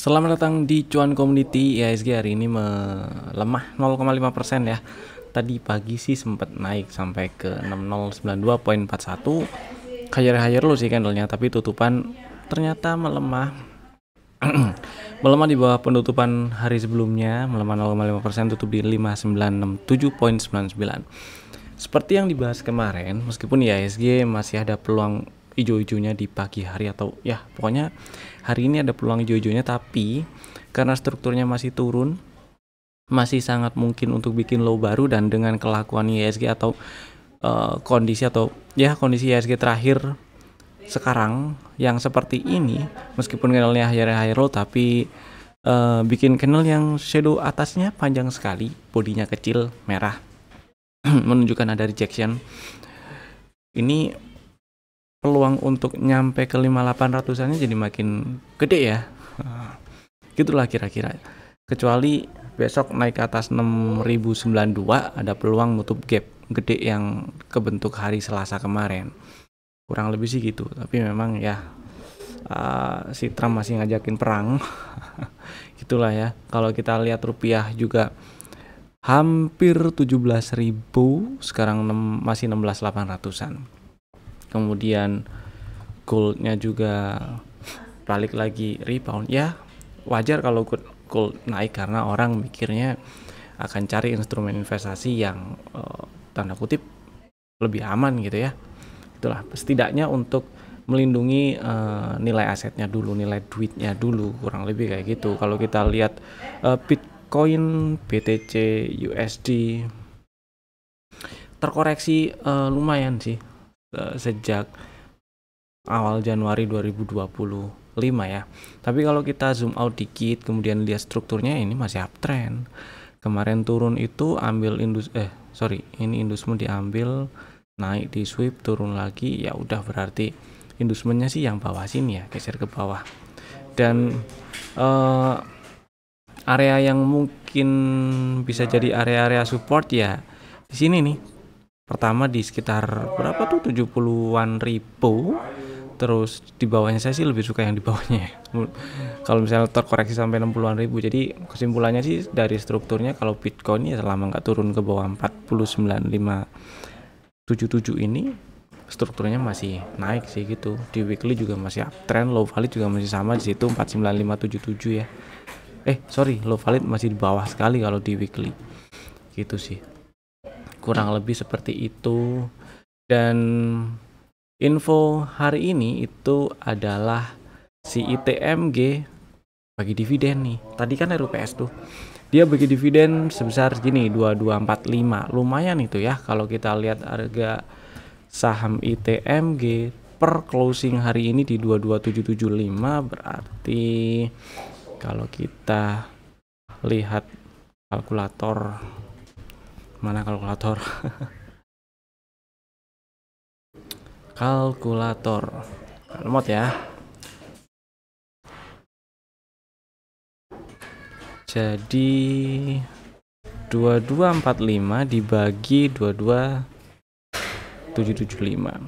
Selamat datang di Cuan Community. IHSG hari ini melemah 0,5% ya. Tadi pagi sih sempat naik sampai ke 6092.41. Higher low sih candlenya, tapi tutupan ternyata melemah. Melemah di bawah penutupan hari sebelumnya, melemah 0,5%, tutup di 5967.99. Seperti yang dibahas kemarin, meskipun IHSG masih ada peluang hijau-hijaunya di pagi hari, atau ya pokoknya hari ini ada peluang hijau-hijaunya, tapi karena strukturnya masih turun, masih sangat mungkin untuk bikin low baru. Dan dengan kelakuan IHSG atau kondisi IHSG terakhir sekarang yang seperti ini, meskipun candlenya higher low, tapi bikin candle yang shadow atasnya panjang sekali, bodinya kecil merah menunjukkan ada rejection. Ini peluang untuk nyampe ke 5800-annya jadi makin gede ya. Gitulah kira-kira. Kecuali besok naik ke atas 6092, ada peluang nutup gap gede yang kebentuk hari Selasa kemarin. Kurang lebih sih gitu. Tapi memang ya si Trump masih ngajakin perang. Gitulah ya. Kalau kita lihat rupiah juga hampir 17.000, sekarang masih 16.800-an. Kemudian goldnya juga balik lagi rebound. Ya wajar kalau gold naik karena orang mikirnya akan cari instrumen investasi yang tanda kutip lebih aman gitu ya. Itulah setidaknya untuk melindungi nilai asetnya dulu, nilai duitnya dulu, kurang lebih kayak gitu. Kalau kita lihat Bitcoin, BTC, USD terkoreksi lumayan sih sejak awal Januari 2025 ya. Tapi kalau kita zoom out dikit, kemudian lihat strukturnya, ini masih uptrend. Kemarin turun itu ambil ini indusmen diambil, naik di sweep, turun lagi, ya udah berarti indusmennya sih yang bawah sini ya, geser ke bawah. Dan area yang mungkin bisa jadi area-area support ya di sini nih. Pertama di sekitar berapa tuh, 70-an ribu. Terus di bawahnya saya sih lebih suka yang di bawahnya ya. Kalau misalnya terkoreksi sampai 60-an ribu. Jadi kesimpulannya sih dari strukturnya, kalau Bitcoin ya selama nggak turun ke bawah 49.577 ini, strukturnya masih naik sih gitu. Di weekly juga masih uptrend, low valid juga masih sama di situ 49577 ya. Low valid masih di bawah sekali kalau di weekly. Gitu sih. Kurang lebih seperti itu. Dan info hari ini itu adalah si ITMG bagi dividen nih. Tadi kan RUPS tuh, dia bagi dividen sebesar segini, 2245. Lumayan itu ya. Kalau kita lihat harga saham ITMG per closing hari ini di 22775, berarti kalau kita lihat kalkulator, mana kalkulator? Kalkulator remote ya. Jadi 2245 dibagi 22775,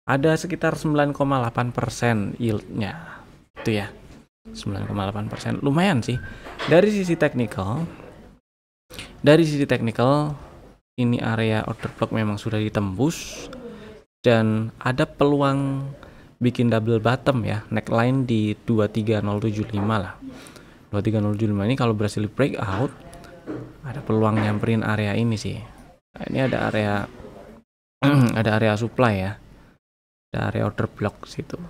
ada sekitar 9,8% yieldnya itu ya. 9,8%, lumayan sih. Dari sisi teknikal ini area order block memang sudah ditembus dan ada peluang bikin double bottom ya, neckline di 23075 lah. 23075 ini kalau berhasil breakout, ada peluang nyamperin area ini sih. Nah, ini ada area ada area supply ya, ada area order block situ.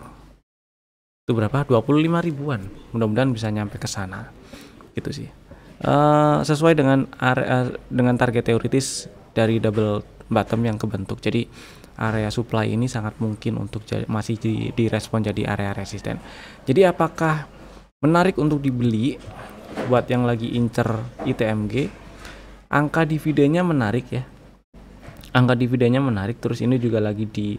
Itu berapa? 25 ribuan. Mudah-mudahan bisa nyampe ke sana. Gitu sih. Sesuai dengan target teoritis dari double bottom yang kebentuk. Jadi area supply ini sangat mungkin untuk masih direspon jadi area resisten. Jadi apakah menarik untuk dibeli buat yang lagi incer ITMG? Angka dividennya menarik ya. Angka dividennya menarik. Terus ini juga lagi di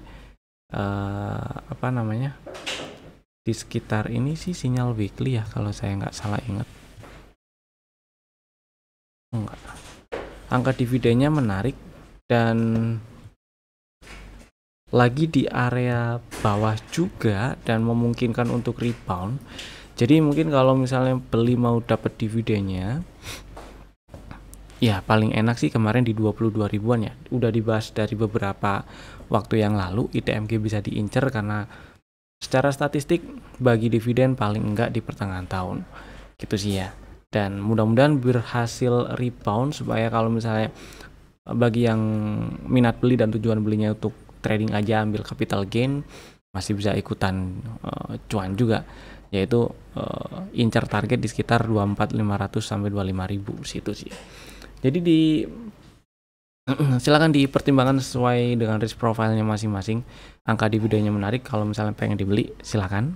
di sekitar ini sih sinyal weekly ya, kalau saya nggak salah ingat. Enggak. Angka dividennya menarik dan lagi di area bawah juga dan memungkinkan untuk rebound. Jadi mungkin kalau misalnya beli mau dapat dividennya, ya paling enak sih kemarin di 22 ribuan ya. Udah dibahas dari beberapa waktu yang lalu, ITMG bisa diincer karena secara statistik bagi dividen paling enggak di pertengahan tahun. Gitu sih ya. Dan mudah-mudahan berhasil rebound supaya kalau misalnya bagi yang minat beli dan tujuan belinya untuk trading aja ambil capital gain, masih bisa ikutan cuan juga, yaitu incar target di sekitar 24.500 sampai 25.000 situ sih. Jadi silakan dipertimbangkan sesuai dengan risk profile-nya masing-masing. Angka dividennya menarik, kalau misalnya pengen dibeli silakan.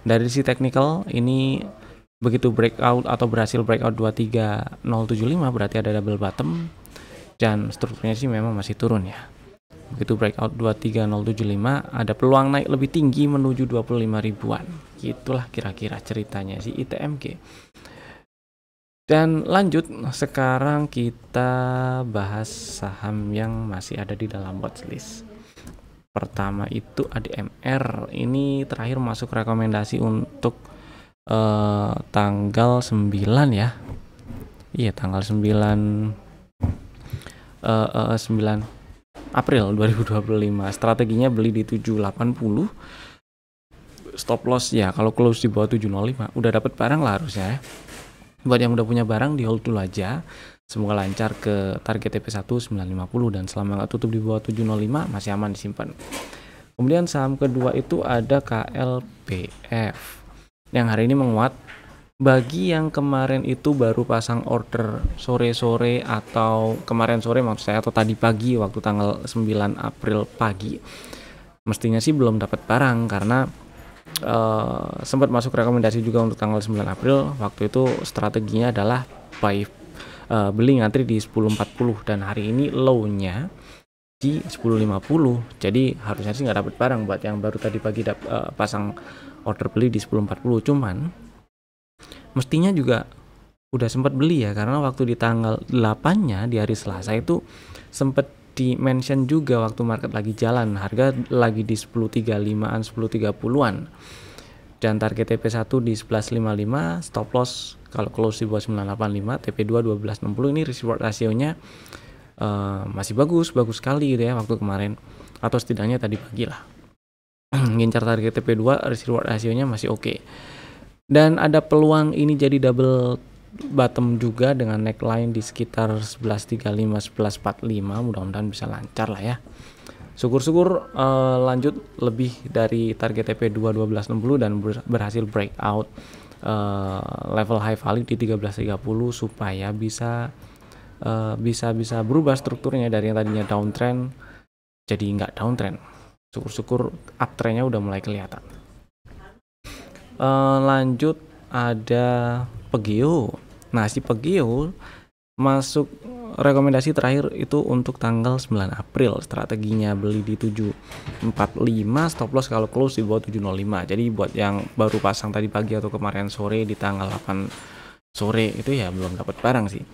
Dari sisi technical ini begitu breakout atau berhasil breakout 23075 berarti ada double bottom dan strukturnya sih memang masih turun ya. Begitu breakout 23075 ada peluang naik lebih tinggi menuju 25 ribuan. Gitulah kira-kira ceritanya si ITMG. Dan lanjut, sekarang kita bahas saham yang masih ada di dalam watchlist. Pertama itu ADMR, ini terakhir masuk rekomendasi untuk tanggal 9 ya. Iya, tanggal 9 April 2025. Strateginya beli di 780. Stop loss ya kalau close di bawah 705 udah dapat barang lah harusnya ya. Buat yang udah punya barang di hold dulu aja. Semoga lancar ke target TP1 950 dan selama nggak tutup di bawah 705 masih aman disimpan. Kemudian saham kedua itu ada KLPF yang hari ini menguat. Bagi yang kemarin itu baru pasang order sore-sore atau kemarin sore maksud saya atau tadi pagi waktu tanggal 9 April pagi, mestinya sih belum dapat barang karena sempat masuk rekomendasi juga untuk tanggal 9 April. Waktu itu strateginya adalah beli ngantri di 10.40 dan hari ini low-nya di 10.50. Jadi harusnya sih nggak dapat barang buat yang baru tadi pagi pasang order beli di 10.40. Cuman mestinya juga udah sempat beli ya, karena waktu di tanggal 8-nya di hari Selasa itu sempat di mention juga waktu market lagi jalan, harga lagi di 10.35an 10.30an dan target TP1 di 11.55, stop loss kalau close di bawah 985, TP2 12.60. Ini risk reward rasionya masih bagus sekali gitu ya waktu kemarin, atau setidaknya tadi pagi lah. Ngincar target TP2, risk reward rasionya masih oke. Dan ada peluang ini jadi double bottom juga dengan neckline di sekitar 11.35 11.45. Mudah-mudahan bisa lancar lah ya. Syukur-syukur lanjut lebih dari target TP2 12.60 dan berhasil breakout level high value di 13.30 supaya bisa berubah strukturnya dari yang tadinya downtrend jadi nggak downtrend. Syukur-syukur uptrendnya udah mulai kelihatan. Lanjut ada Pegeo. Nah si Pegeo masuk rekomendasi terakhir itu untuk tanggal 9 April. Strateginya beli di 745, stop loss kalau close di bawah 705. Jadi buat yang baru pasang tadi pagi atau kemarin sore di tanggal 8 sore itu ya belum dapat barang sih.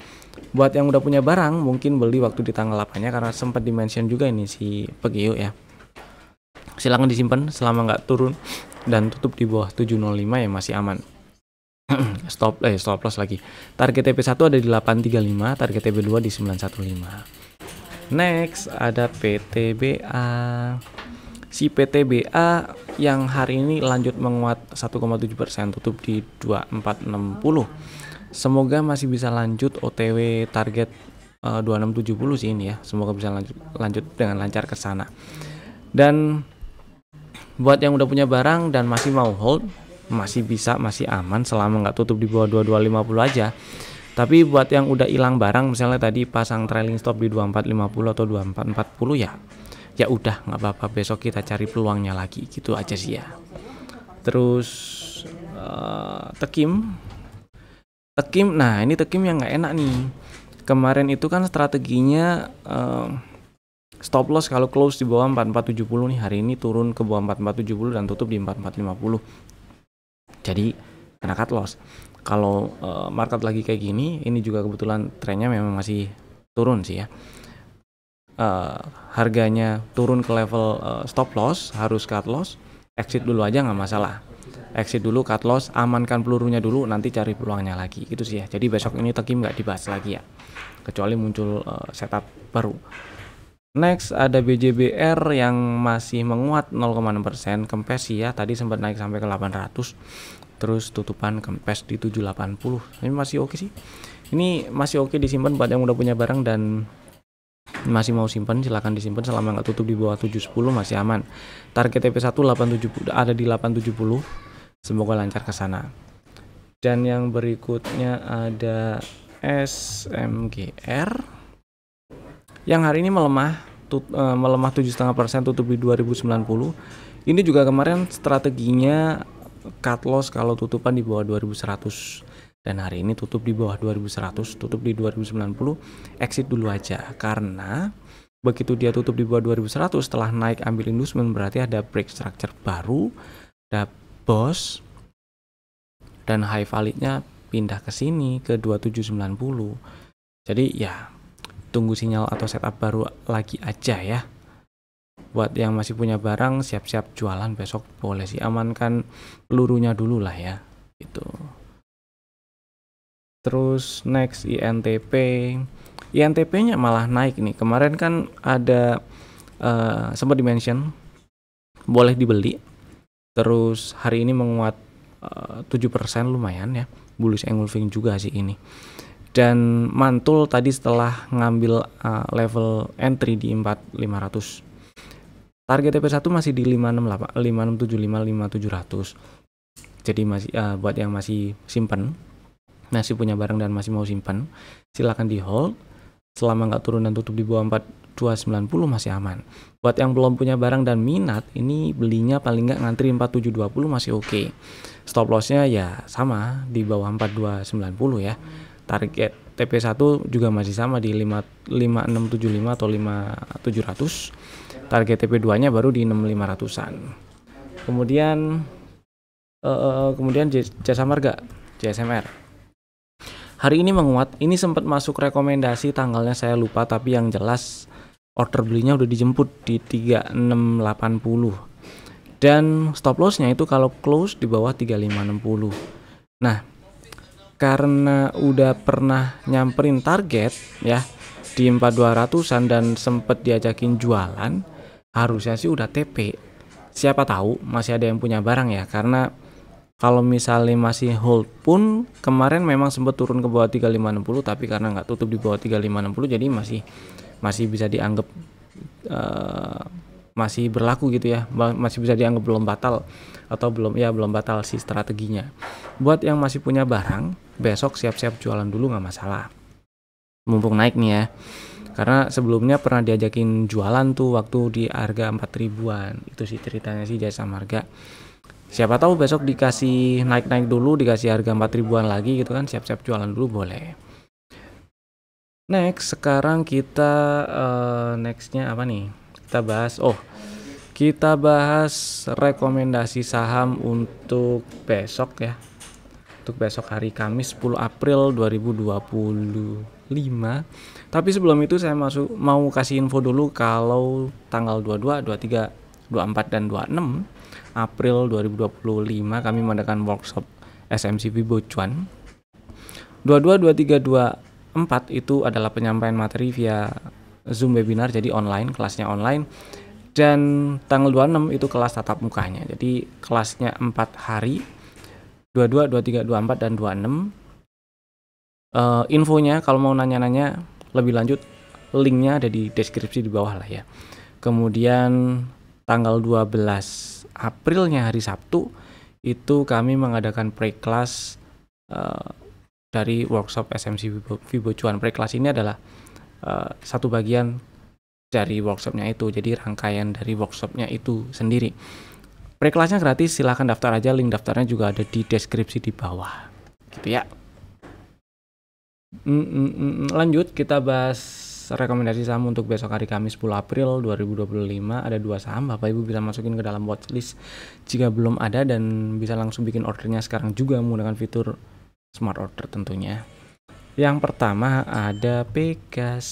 Buat yang udah punya barang mungkin beli waktu di tanggal 8-nya karena sempat dimention juga ini si Pegeo ya. Silakan disimpan selama nggak turun dan tutup di bawah 705 ya masih aman. stop loss lagi. Target TP1 ada di 835, target TP2 di 915. Next ada PTBA. Si PTBA yang hari ini lanjut menguat 1,7%, tutup di 2460. Semoga masih bisa lanjut OTW target 2670 sih ini ya. Semoga bisa lanjut dengan lancar ke sana. Dan buat yang udah punya barang dan masih mau hold, masih aman selama nggak tutup di bawah 2250 aja. Tapi buat yang udah hilang barang, misalnya tadi pasang trailing stop di 2450 atau 2440 ya udah nggak apa-apa, besok kita cari peluangnya lagi gitu aja sih ya. Terus Tekim, nah ini Tekim yang nggak enak nih. Kemarin itu kan strateginya stop loss kalau close di bawah 4470 nih, hari ini turun ke bawah 4470 dan tutup di 4450. Jadi kena cut loss. Kalau market lagi kayak gini, ini juga kebetulan trennya memang masih turun sih ya. Harganya turun ke level stop loss, harus cut loss. exit dulu aja nggak masalah. Exit dulu, cut loss, amankan pelurunya dulu, nanti cari peluangnya lagi gitu sih ya. Jadi besok ini Tekim nggak dibahas lagi ya, kecuali muncul setup baru. Next ada BJBR yang masih menguat 0,6%, kempes sih ya, tadi sempat naik sampai ke 800, terus tutupan kempes di 780. Ini masih oke sih, ini masih oke disimpan buat yang udah punya barang dan masih mau simpan, silahkan disimpan selama nggak tutup di bawah 710 masih aman. Target TP1 870 ada di 870, semoga lancar ke sana. Dan yang berikutnya ada SMGR yang hari ini melemah 7,5%, tutup di 2090. Ini juga kemarin strateginya cut loss kalau tutupan di bawah 2100, dan hari ini tutup di bawah 2100, tutup di 2090, exit dulu aja, karena begitu dia tutup di bawah 2100 setelah naik ambil inducement, berarti ada break structure baru, ada boss, dan high validnya pindah ke sini ke 2790. Jadi ya tunggu sinyal atau setup baru lagi aja ya. Buat yang masih punya barang, siap-siap jualan besok boleh sih, amankan pelurunya dulu lah ya gitu. Terus next INTP-nya malah naik nih. Kemarin kan ada sempat dimention boleh dibeli, terus hari ini menguat 7%, lumayan ya, bullish engulfing juga sih ini. Dan mantul tadi setelah ngambil level entry di 4500. Target TP1 masih di 568, 5675, 5700. Jadi masih buat yang masih simpen, masih punya barang dan masih mau simpen, silakan di hold selama nggak turun dan tutup di bawah 4290 masih aman. Buat yang belum punya barang dan minat, ini belinya paling nggak ngantri 4720 masih oke. Stop lossnya ya sama di bawah 4290 ya. Target TP1 juga masih sama di 5675 atau 5700. Target TP2 nya baru di 6500-an. Kemudian Jasa Marga, JSMR. Hari ini menguat, ini sempat masuk rekomendasi, tanggalnya saya lupa, tapi yang jelas order belinya udah dijemput di 3680. Dan stop lossnya itu kalau close di bawah 3560. Nah, karena udah pernah nyamperin target ya di 4200-an dan sempet diajakin jualan, harusnya sih udah TP. Siapa tahu masih ada yang punya barang ya, karena kalau misalnya masih hold pun kemarin memang sempat turun ke bawah 3560, tapi karena nggak tutup di bawah 3560 jadi masih bisa dianggap masih berlaku gitu ya, masih bisa dianggap belum batal atau belum batal sih strateginya. Buat yang masih punya barang, besok siap-siap jualan dulu nggak masalah, mumpung naik nih ya. Karena sebelumnya pernah diajakin jualan tuh waktu di harga 4000-an. Itu sih ceritanya sih Jasa Marga. Siapa tahu besok dikasih naik-naik dulu, dikasih harga 4000-an lagi gitu kan, siap-siap jualan dulu boleh. Next, sekarang kita nextnya apa nih? Kita bahas rekomendasi saham untuk besok ya. Untuk besok hari Kamis 10 April 2025. Tapi sebelum itu saya mau kasih info dulu kalau tanggal 22, 23, 24 dan 26 April 2025 kami mengadakan workshop SMC Vibo Cuan. 22, 23, 24 itu adalah penyampaian materi via Zoom webinar, jadi online, kelasnya online. Dan tanggal 26 itu kelas tatap mukanya. Jadi kelasnya 4 hari, 22, 23, 24 dan 26. Infonya kalau mau nanya-nanya lebih lanjut, linknya ada di deskripsi di bawah lah ya. Kemudian tanggal 12 Aprilnya hari Sabtu itu kami mengadakan pre-class dari workshop SMC Vibo Cuan. Pre-class ini adalah satu bagian dari workshopnya itu, jadi rangkaian dari workshopnya itu sendiri. Pre-classnya gratis, silahkan daftar aja, link daftarnya juga ada di deskripsi di bawah gitu ya. Lanjut kita bahas rekomendasi saham untuk besok hari Kamis 10 April 2025. Ada 2 saham, Bapak Ibu bisa masukin ke dalam watchlist jika belum ada, dan bisa langsung bikin ordernya sekarang juga menggunakan fitur smart order tentunya. Yang pertama ada Pegas.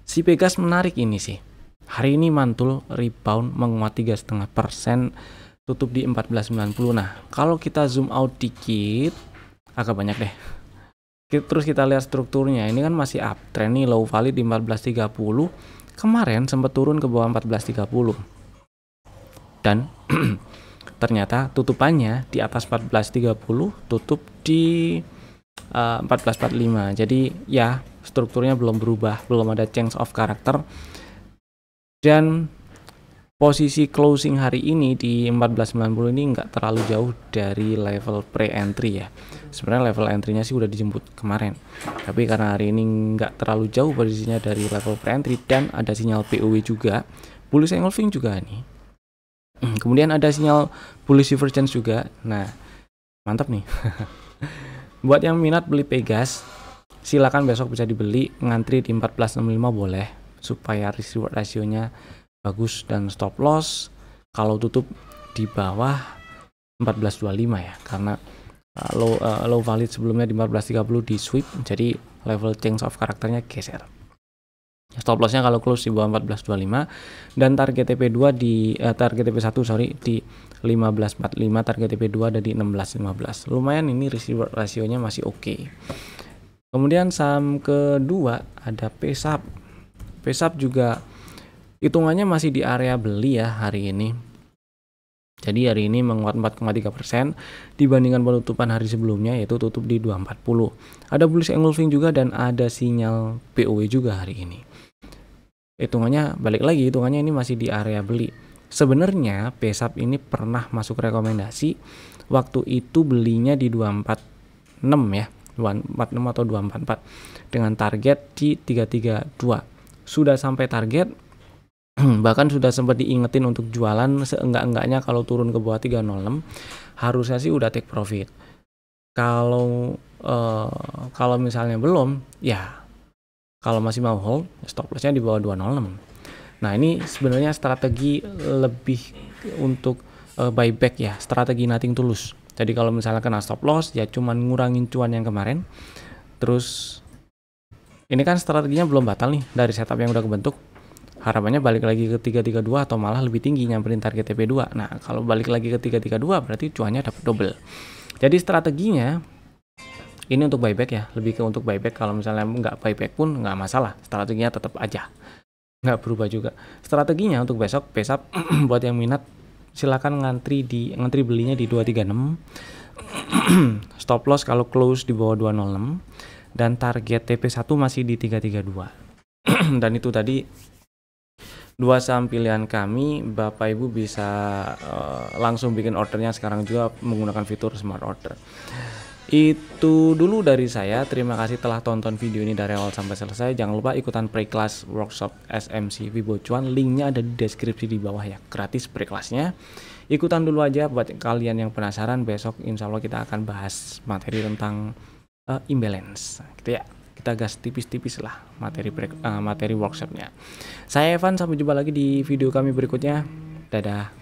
Si Pegas menarik ini sih. Hari ini mantul rebound menguat 3,5%, tutup di 1490. Nah, kalau kita zoom out dikit, agak banyak deh. Terus kita lihat strukturnya, ini kan masih uptrend nih, low valid di 1430. Kemarin sempat turun ke bawah 1430. Dan ternyata tutupannya di atas 1430, tutup di 1445. Jadi ya strukturnya belum berubah, belum ada change of character. Dan posisi closing hari ini di 1490 ini nggak terlalu jauh dari level pre-entry ya. Sebenarnya level entry-nya sih udah dijemput kemarin. Tapi karena hari ini nggak terlalu jauh posisinya dari level pre-entry dan ada sinyal POW juga, bullish engulfing juga nih. Kemudian ada sinyal bullish divergence juga. Nah, mantap nih. Buat yang minat beli Pegas, silakan besok bisa dibeli, ngantri di 1465 boleh supaya risk reward rasionya bagus dan stop loss kalau tutup di bawah 1425 ya, karena low valid sebelumnya di 1430 di sweep, jadi level change of karakternya geser. Stop lossnya kalau close di bawah 1425 dan target TP2 di target TP1 di 1545, target TP2 ada di 1615. Lumayan ini risk reward rasionya masih oke. Kemudian saham kedua ada PSAP. PSAP juga hitungannya masih di area beli ya hari ini. Jadi hari ini menguat 4,3% dibandingkan penutupan hari sebelumnya, yaitu tutup di 240. Ada bullish engulfing juga dan ada sinyal POW juga hari ini. Hitungannya balik lagi, hitungannya ini masih di area beli. Sebenarnya PSAP ini pernah masuk rekomendasi, waktu itu belinya di 246 ya, 246 atau 244 dengan target di 332. Sudah sampai target, bahkan sudah sempat diingetin untuk jualan seenggak-enggaknya kalau turun ke bawah 306 harusnya sih udah take profit. Kalau misalnya belum, ya kalau masih mau hold, stop lossnya di bawah 206. Nah, ini sebenarnya strategi lebih untuk buyback ya, strategi nothing to lose. Jadi kalau misalnya kena stop loss, ya cuman ngurangin cuan yang kemarin. Terus ini kan strateginya belum batal nih dari setup yang udah kebentuk. Harapannya balik lagi ke 332 atau malah lebih tinggi nyamperin target TP2. Nah, kalau balik lagi ke 332 berarti cuannya dapat double. Jadi strateginya ini untuk buyback ya, lebih ke untuk buyback. Kalau misalnya nggak buyback pun nggak masalah, strateginya tetap aja, nggak berubah juga. Strateginya untuk besok PSAP buat yang minat silakan ngantri belinya di 236. Stop loss kalau close di bawah 206 dan target TP1 masih di 332. Dan itu tadi dua saham pilihan kami. Bapak Ibu bisa langsung bikin ordernya sekarang juga menggunakan fitur smart order. Itu dulu dari saya. Terima kasih telah tonton video ini dari awal sampai selesai. Jangan lupa ikutan pre-class workshop SMC Vibo Cuan. Linknya ada di deskripsi di bawah ya, gratis pre-classnya. Ikutan dulu aja buat kalian yang penasaran. Besok insya Allah kita akan bahas materi tentang imbalance gitu ya. Kita gas tipis-tipis lah materi workshopnya. Saya Evan, sampai jumpa lagi di video kami berikutnya. Dadah.